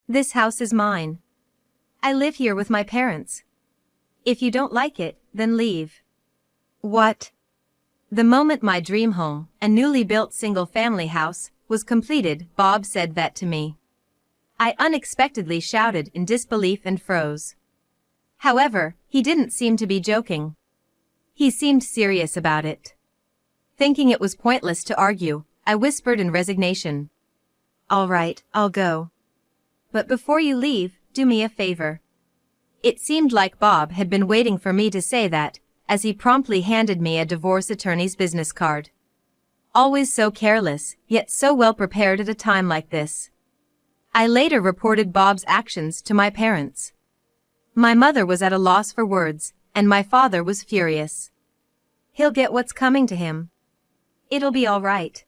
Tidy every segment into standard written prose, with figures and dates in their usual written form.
This house is mine. I live here with my parents. If you don't like it, then leave. What? The moment my dream home, a newly built single-family house, was completed, Bob said that to me. I unexpectedly shouted in disbelief and froze. However, he didn't seem to be joking. He seemed serious about it. Thinking it was pointless to argue, I whispered in resignation. All right, I'll go. But before you leave, do me a favor. It seemed like Bob had been waiting for me to say that, as he promptly handed me a divorce attorney's business card. Always so careless, yet so well prepared at a time like this. I later reported Bob's actions to my parents. My mother was at a loss for words, and my father was furious. He'll get what's coming to him. It'll be all right.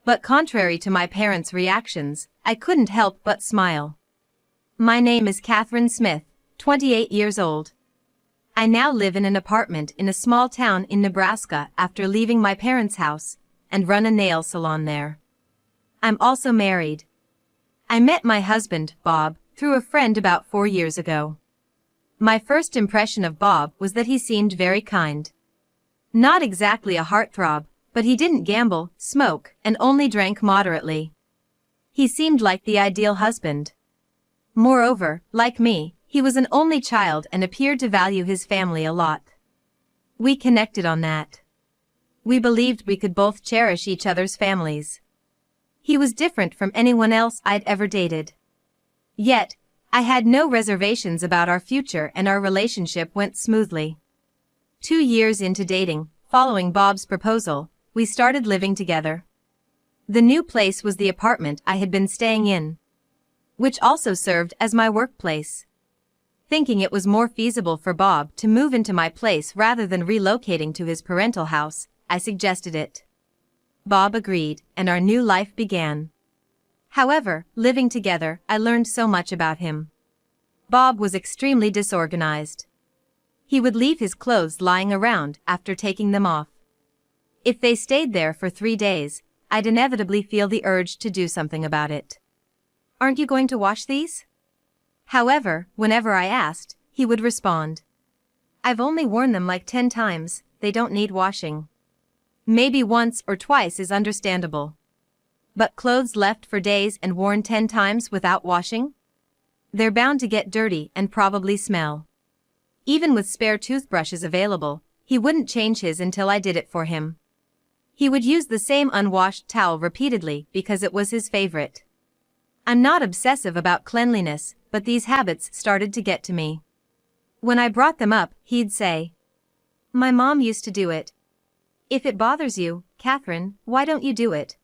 But contrary to my parents' reactions, I couldn't help but smile. My name is Catherine Smith, 28 years old. I now live in an apartment in a small town in Nebraska after leaving my parents' house, and run a nail salon there. I'm also married. I met my husband, Bob, through a friend about 4 years ago. My first impression of Bob was that he seemed very kind. Not exactly a heartthrob, but he didn't gamble, smoke, and only drank moderately. He seemed like the ideal husband. Moreover, like me, he was an only child and appeared to value his family a lot. We connected on that. We believed we could both cherish each other's families. He was different from anyone else I'd ever dated. Yet, I had no reservations about our future and our relationship went smoothly. 2 years into dating, following Bob's proposal, we started living together. The new place was the apartment I had been staying in, which also served as my workplace. Thinking it was more feasible for Bob to move into my place rather than relocating to his parental house, I suggested it. Bob agreed, and our new life began. However, living together, I learned so much about him. Bob was extremely disorganized. He would leave his clothes lying around after taking them off. If they stayed there for 3 days, I'd inevitably feel the urge to do something about it. Aren't you going to wash these? However, whenever I asked, he would respond. I've only worn them like 10 times, they don't need washing. Maybe once or twice is understandable. But clothes left for days and worn 10 times without washing? They're bound to get dirty and probably smell. Even with spare toothbrushes available, he wouldn't change his until I did it for him. He would use the same unwashed towel repeatedly because it was his favorite. I'm not obsessive about cleanliness, but these habits started to get to me. When I brought them up, he'd say, "My mom used to do it. If it bothers you, Catherine, why don't you do it?"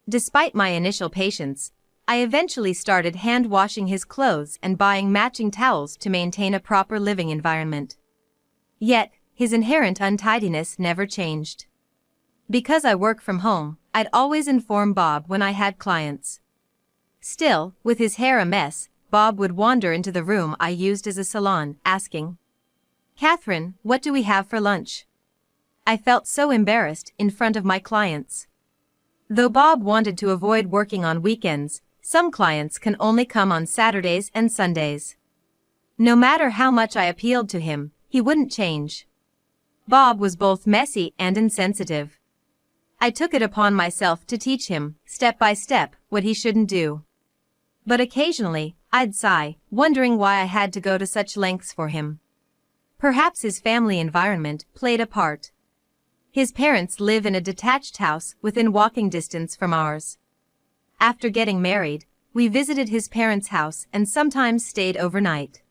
Despite my initial patience, I eventually started hand-washing his clothes and buying matching towels to maintain a proper living environment. Yet, his inherent untidiness never changed. Because I work from home, I'd always inform Bob when I had clients. Still, with his hair a mess, Bob would wander into the room I used as a salon, asking, "Catherine, what do we have for lunch?" I felt so embarrassed in front of my clients. Though Bob wanted to avoid working on weekends, some clients can only come on Saturdays and Sundays. No matter how much I appealed to him, he wouldn't change. Bob was both messy and insensitive. I took it upon myself to teach him, step by step, what he shouldn't do. But occasionally, I'd sigh, wondering why I had to go to such lengths for him. Perhaps his family environment played a part. His parents live in a detached house within walking distance from ours. After getting married, we visited his parents' house and sometimes stayed overnight.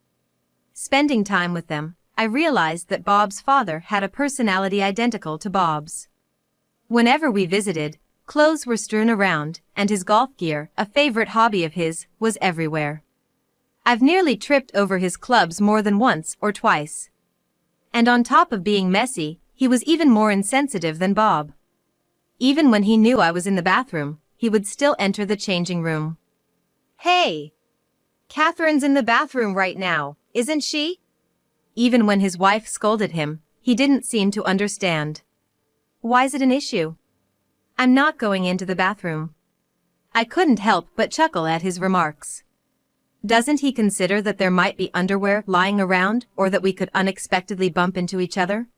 Spending time with them, I realized that Bob's father had a personality identical to Bob's. Whenever we visited, clothes were strewn around, and his golf gear, a favorite hobby of his, was everywhere. I've nearly tripped over his clubs more than once or twice. And on top of being messy, he was even more insensitive than Bob. Even when he knew I was in the bathroom, he would still enter the changing room. "Hey! Catherine's in the bathroom right now, isn't she?" Even when his wife scolded him, he didn't seem to understand. Why's it an issue? I'm not going into the bathroom. I couldn't help but chuckle at his remarks. Doesn't he consider that there might be underwear lying around or that we could unexpectedly bump into each other?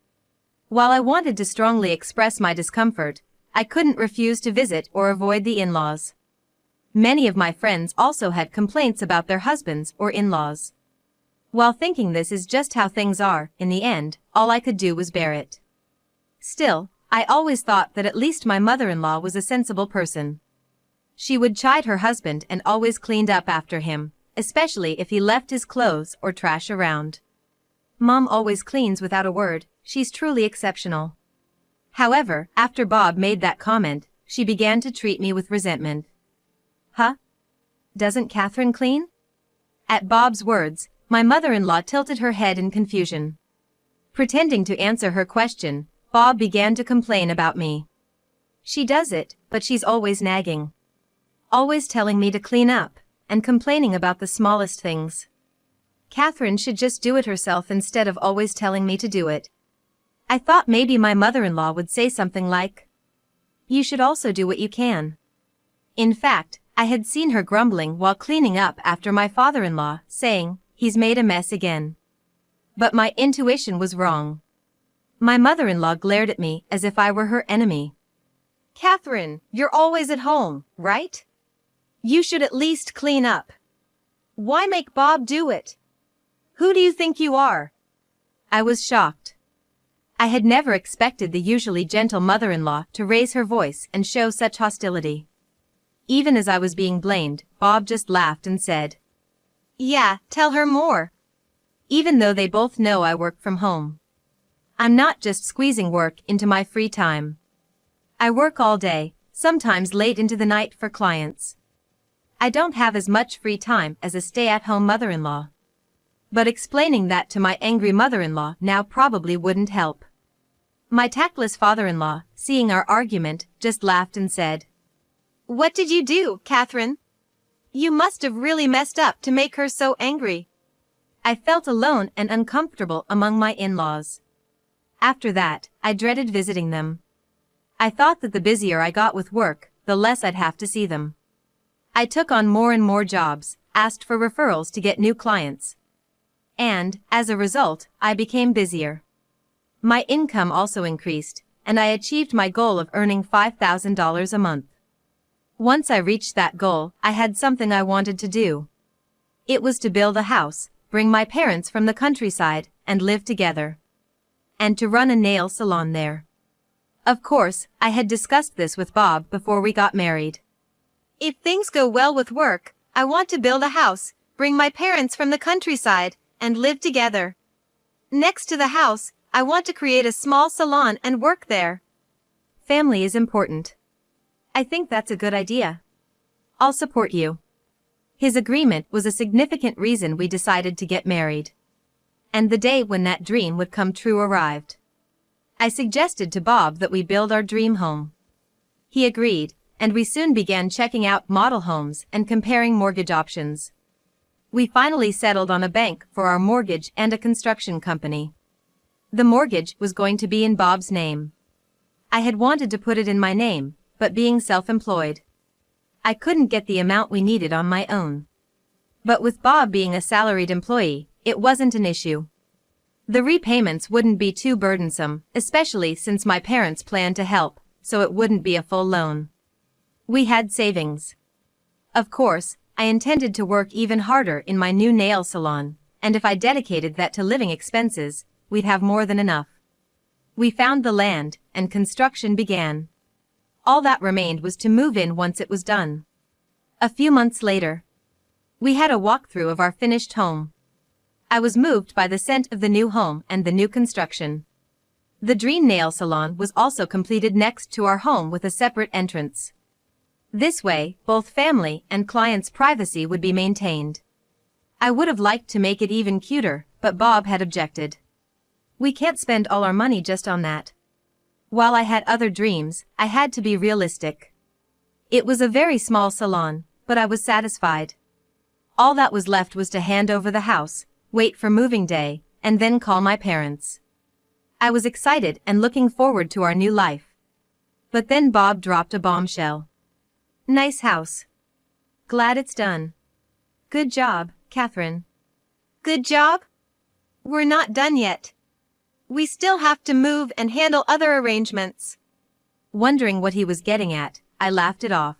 While I wanted to strongly express my discomfort, I couldn't refuse to visit or avoid the in-laws. Many of my friends also had complaints about their husbands or in-laws. While thinking this is just how things are, in the end, all I could do was bear it. Still, I always thought that at least my mother-in-law was a sensible person. She would chide her husband and always cleaned up after him, especially if he left his clothes or trash around. Mom always cleans without a word, she's truly exceptional. However, after Bob made that comment, she began to treat me with resentment. Huh? Doesn't Catherine clean? At Bob's words, my mother-in-law tilted her head in confusion. Pretending to answer her question, Bob began to complain about me. She does it, but she's always nagging. Always telling me to clean up, and complaining about the smallest things. Catherine should just do it herself instead of always telling me to do it. I thought maybe my mother-in-law would say something like, "You should also do what you can." In fact, I had seen her grumbling while cleaning up after my father-in-law, saying, "He's made a mess again." But my intuition was wrong. My mother-in-law glared at me as if I were her enemy. "Catherine, you're always at home, right? You should at least clean up. Why make Bob do it? Who do you think you are?" I was shocked. I had never expected the usually gentle mother-in-law to raise her voice and show such hostility. Even as I was being blamed, Bob just laughed and said, "Yeah, tell her more." Even though they both know I work from home. I'm not just squeezing work into my free time. I work all day, sometimes late into the night for clients. I don't have as much free time as a stay-at-home mother-in-law. But explaining that to my angry mother-in-law now probably wouldn't help. My tactless father-in-law, seeing our argument, just laughed and said, "What did you do, Catherine? You must have really messed up to make her so angry." I felt alone and uncomfortable among my in-laws. After that, I dreaded visiting them. I thought that the busier I got with work, the less I'd have to see them. I took on more and more jobs, asked for referrals to get new clients. And, as a result, I became busier. My income also increased, and I achieved my goal of earning $5,000 a month. Once I reached that goal, I had something I wanted to do. It was to build a house, bring my parents from the countryside, and live together. And to run a nail salon there. Of course, I had discussed this with Bob before we got married. If things go well with work, I want to build a house, bring my parents from the countryside, and live together. Next to the house, I want to create a small salon and work there. Family is important. I think that's a good idea. I'll support you. His agreement was a significant reason we decided to get married. And the day when that dream would come true arrived. I suggested to Bob that we build our dream home. He agreed, and we soon began checking out model homes and comparing mortgage options. We finally settled on a bank for our mortgage and a construction company. The mortgage was going to be in Bob's name. I had wanted to put it in my name, but being self-employed, I couldn't get the amount we needed on my own. But with Bob being a salaried employee, it wasn't an issue. The repayments wouldn't be too burdensome, especially since my parents planned to help, so it wouldn't be a full loan. We had savings. Of course, I intended to work even harder in my new nail salon, and if I dedicated that to living expenses, we'd have more than enough. We found the land, and construction began. All that remained was to move in once it was done. A few months later, we had a walkthrough of our finished home. I was moved by the scent of the new home and the new construction. The dream nail salon was also completed next to our home with a separate entrance. This way, both family and clients' privacy would be maintained. I would have liked to make it even cuter, but Bob had objected. We can't spend all our money just on that. While I had other dreams, I had to be realistic. It was a very small salon, but I was satisfied. All that was left was to hand over the house, wait for moving day, and then call my parents. I was excited and looking forward to our new life. But then Bob dropped a bombshell. "Nice house. Glad it's done. Good job, Catherine. Good job? We're not done yet. We still have to move and handle other arrangements. Wondering what he was getting at, I laughed it off.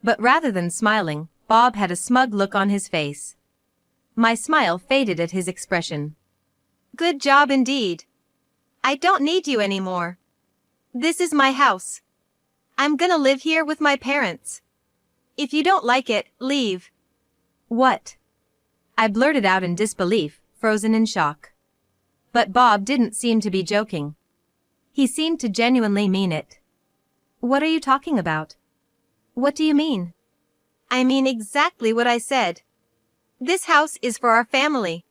But rather than smiling, Bob had a smug look on his face. My smile faded at his expression. Good job indeed. I don't need you anymore. This is my house. I'm gonna live here with my parents. If you don't like it, leave. What? I blurted out in disbelief, frozen in shock. But Bob didn't seem to be joking. He seemed to genuinely mean it. What are you talking about? What do you mean? I mean exactly what I said. This house is for our family.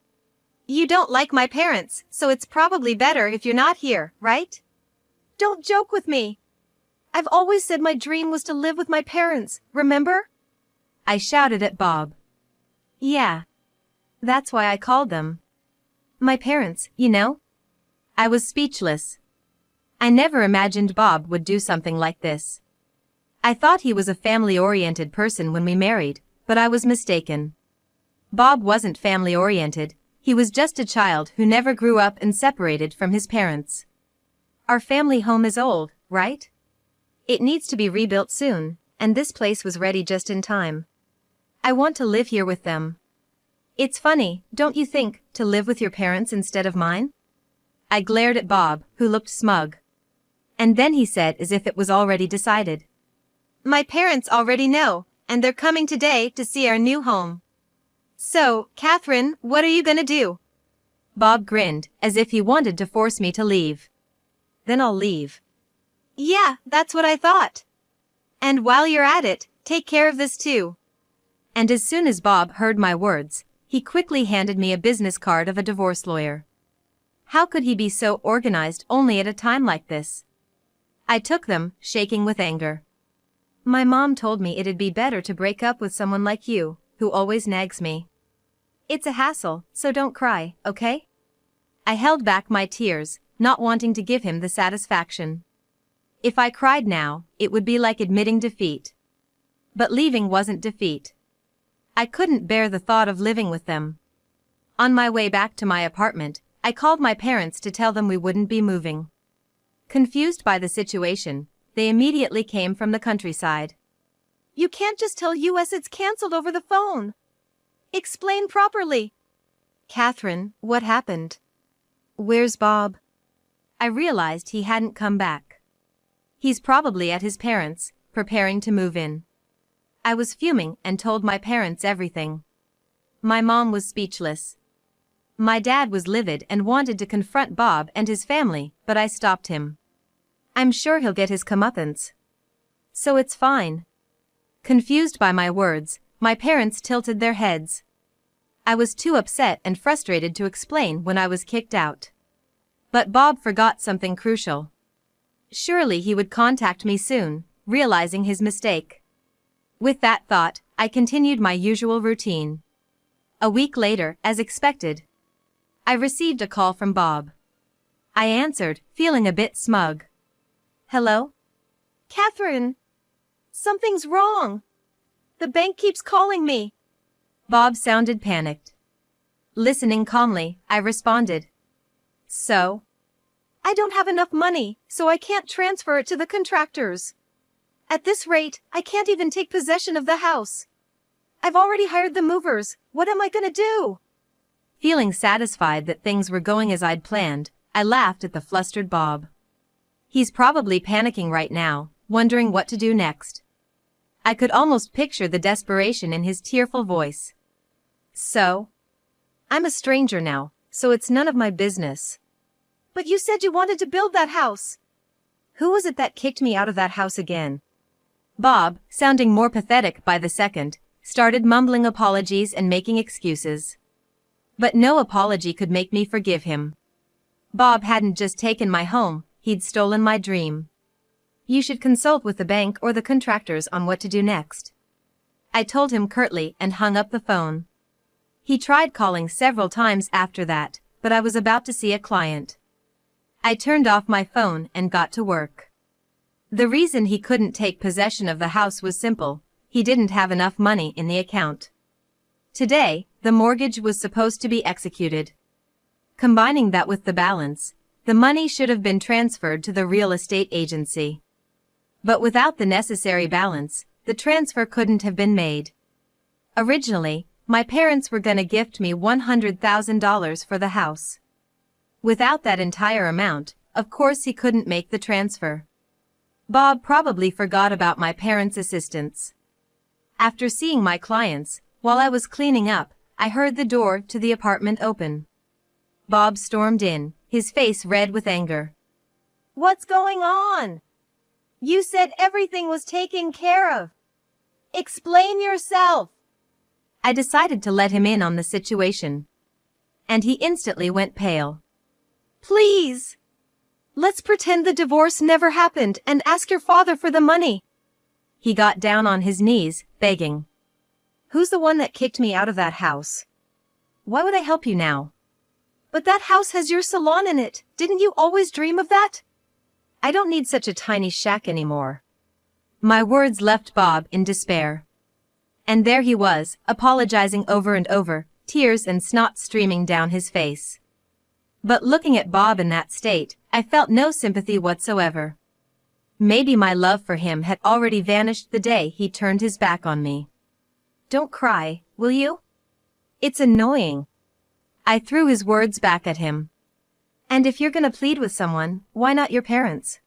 You don't like my parents, so it's probably better if you're not here, right? Don't joke with me. I've always said my dream was to live with my parents, remember? I shouted at Bob. Yeah. That's why I called them. My parents, you know? I was speechless. I never imagined Bob would do something like this. I thought he was a family-oriented person when we married, but I was mistaken. Bob wasn't family-oriented, he was just a child who never grew up and separated from his parents. Our family home is old, right? It needs to be rebuilt soon, and this place was ready just in time. I want to live here with them. It's funny, don't you think, to live with your parents instead of mine? I glared at Bob, who looked smug. And then he said as if it was already decided. My parents already know, and they're coming today to see our new home. So, Catherine, what are you gonna do? Bob grinned, as if he wanted to force me to leave. Then I'll leave. Yeah, that's what I thought. And while you're at it, take care of this too. And as soon as Bob heard my words, he quickly handed me a business card of a divorce lawyer. How could he be so organized only at a time like this? I took them, shaking with anger. My mom told me it'd be better to break up with someone like you, who always nags me. It's a hassle, so don't cry, okay? I held back my tears, not wanting to give him the satisfaction. If I cried now, it would be like admitting defeat. But leaving wasn't defeat. I couldn't bear the thought of living with them. On my way back to my apartment, I called my parents to tell them we wouldn't be moving. Confused by the situation, they immediately came from the countryside. You can't just tell us it's cancelled over the phone. Explain properly. Catherine, what happened? Where's Bob? I realized he hadn't come back. He's probably at his parents', preparing to move in. I was fuming and told my parents everything. My mom was speechless. My dad was livid and wanted to confront Bob and his family, but I stopped him. I'm sure he'll get his comeuppance. So it's fine. Confused by my words, my parents tilted their heads. I was too upset and frustrated to explain when I was kicked out. But Bob forgot something crucial. Surely he would contact me soon, realizing his mistake. With that thought, I continued my usual routine. A week later, as expected, I received a call from Bob. I answered, feeling a bit smug. Hello? Catherine! Something's wrong. The bank keeps calling me. Bob sounded panicked. Listening calmly, I responded. So? I don't have enough money, so I can't transfer it to the contractors. At this rate, I can't even take possession of the house. I've already hired the movers. What am I gonna do? Feeling satisfied that things were going as I'd planned, I laughed at the flustered Bob. He's probably panicking right now, wondering what to do next. I could almost picture the desperation in his tearful voice. So? I'm a stranger now, so it's none of my business. But you said you wanted to build that house. Who was it that kicked me out of that house again? Bob, sounding more pathetic by the second, started mumbling apologies and making excuses. But no apology could make me forgive him. Bob hadn't just taken my home, he'd stolen my dream. You should consult with the bank or the contractors on what to do next. I told him curtly and hung up the phone. He tried calling several times after that, but I was about to see a client. I turned off my phone and got to work. The reason he couldn't take possession of the house was simple: he didn't have enough money in the account. Today, the mortgage was supposed to be executed. Combining that with the balance, the money should have been transferred to the real estate agency. But without the necessary balance, the transfer couldn't have been made. Originally, my parents were gonna gift me $100,000 for the house. Without that entire amount, of course he couldn't make the transfer. Bob probably forgot about my parents' assistance. After seeing my clients, while I was cleaning up, I heard the door to the apartment open. Bob stormed in, his face red with anger. "What's going on? You said everything was taken care of. Explain yourself." I decided to let him in on the situation. And he instantly went pale. "Please, let's pretend the divorce never happened and ask your father for the money." He got down on his knees, begging. "Who's the one that kicked me out of that house? Why would I help you now?" "But that house has your salon in it. Didn't you always dream of that?" "I don't need such a tiny shack anymore." My words left Bob in despair. And there he was, apologizing over and over, tears and snot streaming down his face. But looking at Bob in that state, I felt no sympathy whatsoever. Maybe my love for him had already vanished the day he turned his back on me. "Don't cry, will you? It's annoying." I threw his words back at him. "And if you're gonna plead with someone, why not your parents?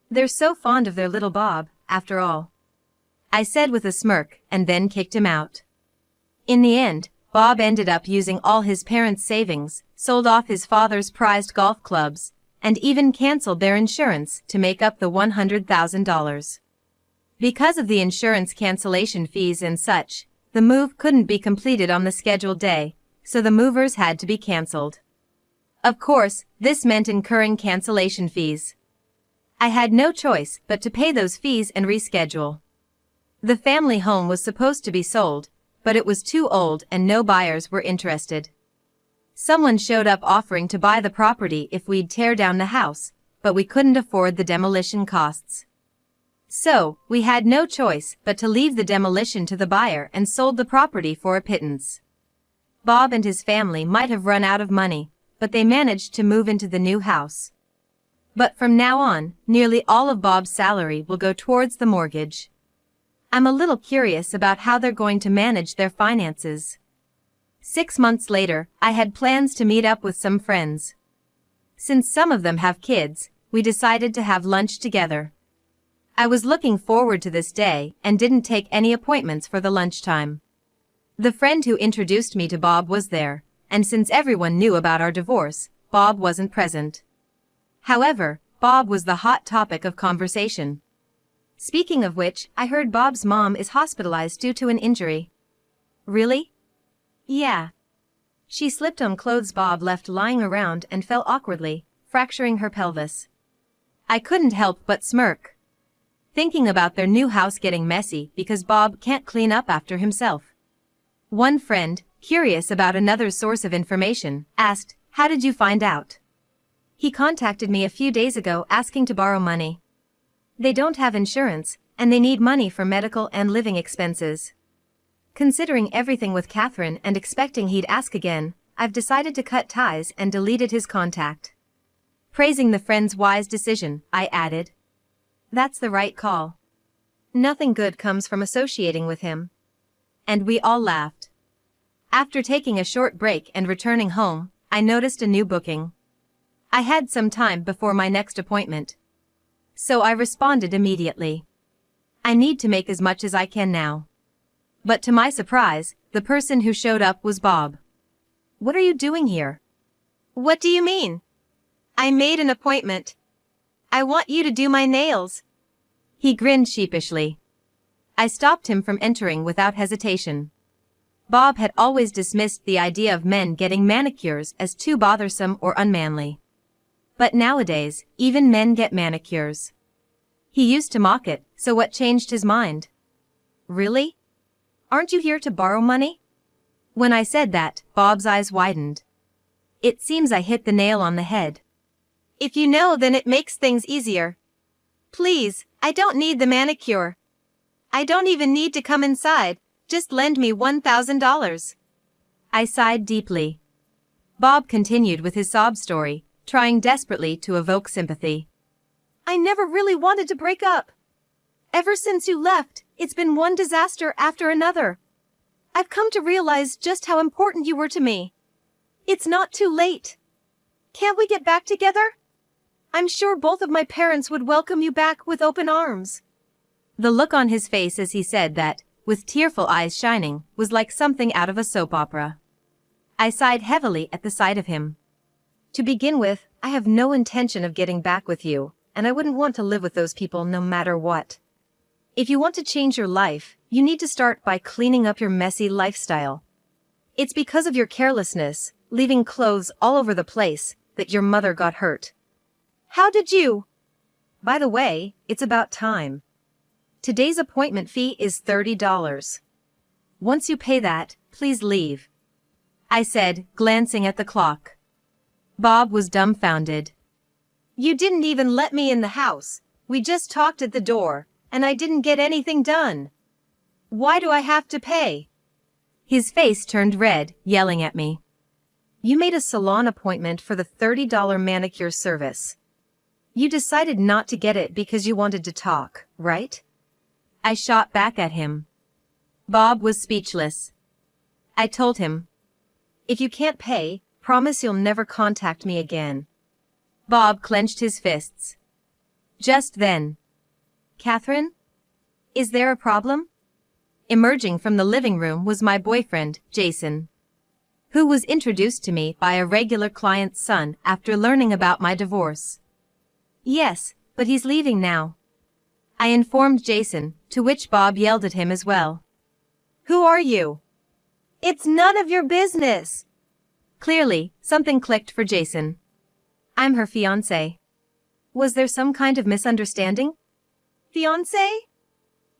They're so fond of their little Bob, after all," I said with a smirk, and then kicked him out. In the end, Bob ended up using all his parents' savings, sold off his father's prized golf clubs, and even canceled their insurance to make up the $100,000. Because of the insurance cancellation fees and such, the move couldn't be completed on the scheduled day, so the movers had to be canceled. Of course, this meant incurring cancellation fees. I had no choice but to pay those fees and reschedule. The family home was supposed to be sold, but it was too old and no buyers were interested. Someone showed up offering to buy the property if we'd tear down the house, but we couldn't afford the demolition costs. So, we had no choice but to leave the demolition to the buyer and sold the property for a pittance. Bob and his family might have run out of money, but they managed to move into the new house. But from now on, nearly all of Bob's salary will go towards the mortgage. I'm a little curious about how they're going to manage their finances. 6 months later, I had plans to meet up with some friends. Since some of them have kids, we decided to have lunch together. I was looking forward to this day and didn't take any appointments for the lunchtime. The friend who introduced me to Bob was there, and since everyone knew about our divorce, Bob wasn't present. However, Bob was the hot topic of conversation. Speaking of which, I heard Bob's mom is hospitalized due to an injury. Really? Yeah. She slipped on clothes Bob left lying around and fell awkwardly, fracturing her pelvis. I couldn't help but smirk, thinking about their new house getting messy because Bob can't clean up after himself. One friend, curious about another source of information, asked, "How did you find out?" "He contacted me a few days ago asking to borrow money. They don't have insurance, and they need money for medical and living expenses. Considering everything with Catherine and expecting he'd ask again, I've decided to cut ties and deleted his contact." Praising the friend's wise decision, I added, "That's the right call. Nothing good comes from associating with him." And we all laughed. After taking a short break and returning home, I noticed a new booking. I had some time before my next appointment, so I responded immediately. I need to make as much as I can now. But to my surprise, the person who showed up was Bob. "What are you doing here?" "What do you mean? I made an appointment. I want you to do my nails." He grinned sheepishly. I stopped him from entering without hesitation. Bob had always dismissed the idea of men getting manicures as too bothersome or unmanly. But nowadays, even men get manicures. He used to mock it, so what changed his mind? "Really? Aren't you here to borrow money?" When I said that, Bob's eyes widened. It seems I hit the nail on the head. "If you know, then it makes things easier. Please, I don't need the manicure. I don't even need to come inside. Just lend me $1,000. I sighed deeply. Bob continued with his sob story, trying desperately to evoke sympathy. I never really wanted to break up. Ever since you left, it's been one disaster after another. I've come to realize just how important you were to me. It's not too late. Can't we get back together? I'm sure both of my parents would welcome you back with open arms. The look on his face as he said that, with tearful eyes shining, was like something out of a soap opera. I sighed heavily at the sight of him. To begin with, I have no intention of getting back with you, and I wouldn't want to live with those people no matter what. If you want to change your life, you need to start by cleaning up your messy lifestyle. It's because of your carelessness, leaving clothes all over the place, that your mother got hurt. How did you? By the way, it's about time. Today's appointment fee is $30. Once you pay that, please leave. I said, glancing at the clock. Bob was dumbfounded. You didn't even let me in the house. We just talked at the door, and I didn't get anything done. Why do I have to pay? His face turned red, yelling at me. You made a salon appointment for the $30 manicure service. You decided not to get it because you wanted to talk, right? I shot back at him. Bob was speechless. I told him, if you can't pay, promise you'll never contact me again. Bob clenched his fists. Just then. Catherine? Is there a problem? Emerging from the living room was my boyfriend, Jason, who was introduced to me by a regular client's son after learning about my divorce. Yes, but he's leaving now. I informed Jason, to which Bob yelled at him as well. Who are you? It's none of your business. Clearly, something clicked for Jason. I'm her fiancé. Was there some kind of misunderstanding? Fiancé?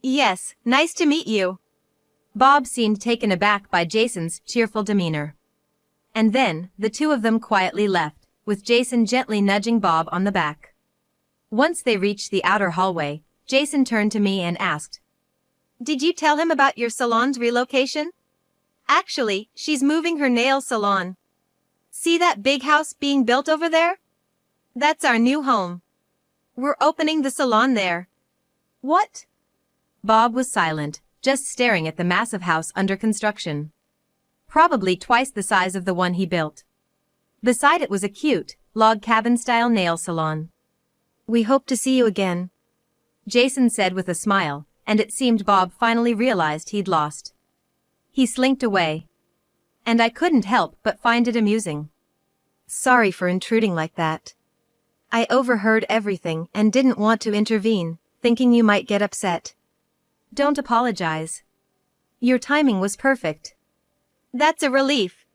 Yes, nice to meet you. Bob seemed taken aback by Jason's cheerful demeanor. And then, the two of them quietly left, with Jason gently nudging Bob on the back. Once they reached the outer hallway, Jason turned to me and asked, Did you tell him about your salon's relocation? Actually, she's moving her nail salon. See that big house being built over there? That's our new home. We're opening the salon there. What? Bob was silent, just staring at the massive house under construction. Probably twice the size of the one he built. Beside it was a cute, log cabin-style nail salon. We hope to see you again, Jason said with a smile, and it seemed Bob finally realized he'd lost. He slinked away. And I couldn't help but find it amusing. Sorry for intruding like that. I overheard everything and didn't want to intervene, thinking you might get upset. Don't apologize. Your timing was perfect. That's a relief.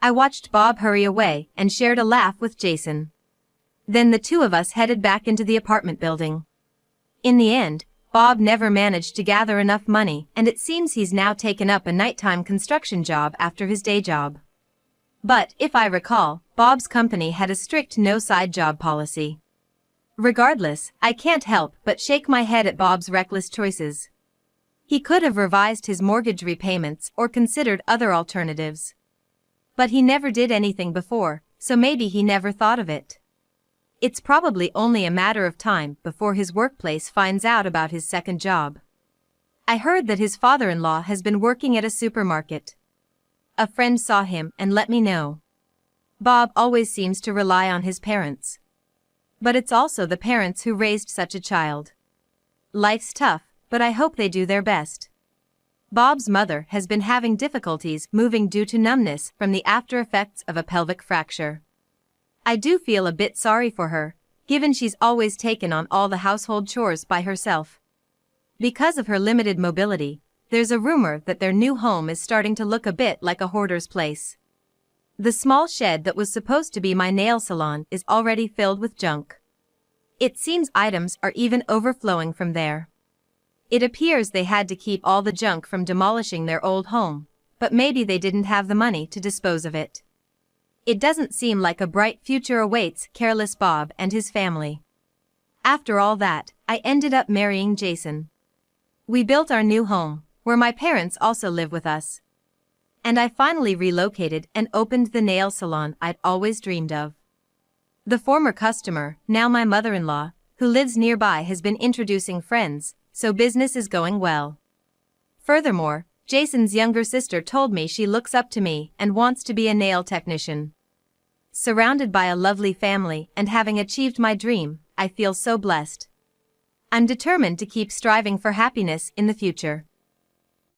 I watched Bob hurry away and shared a laugh with Jason. Then the two of us headed back into the apartment building. In the end, Bob never managed to gather enough money, and it seems he's now taken up a nighttime construction job after his day job. But, if I recall, Bob's company had a strict no-side job policy. Regardless, I can't help but shake my head at Bob's reckless choices. He could have revised his mortgage repayments or considered other alternatives. But he never did anything before, so maybe he never thought of it. It's probably only a matter of time before his workplace finds out about his second job. I heard that his father-in-law has been working at a supermarket. A friend saw him and let me know. Bob always seems to rely on his parents. But it's also the parents who raised such a child. Life's tough, but I hope they do their best. Bob's mother has been having difficulties moving due to numbness from the after effects of a pelvic fracture. I do feel a bit sorry for her, given she's always taken on all the household chores by herself. Because of her limited mobility, there's a rumor that their new home is starting to look a bit like a hoarder's place. The small shed that was supposed to be my nail salon is already filled with junk. It seems items are even overflowing from there. It appears they had to keep all the junk from demolishing their old home, but maybe they didn't have the money to dispose of it. It doesn't seem like a bright future awaits careless Bob and his family. After all that, I ended up marrying Jason. We built our new home, where my parents also live with us. And I finally relocated and opened the nail salon I'd always dreamed of. The former customer, now my mother-in-law, who lives nearby, has been introducing friends, so business is going well. Furthermore, Jason's younger sister told me she looks up to me and wants to be a nail technician. Surrounded by a lovely family and having achieved my dream, I feel so blessed. I'm determined to keep striving for happiness in the future.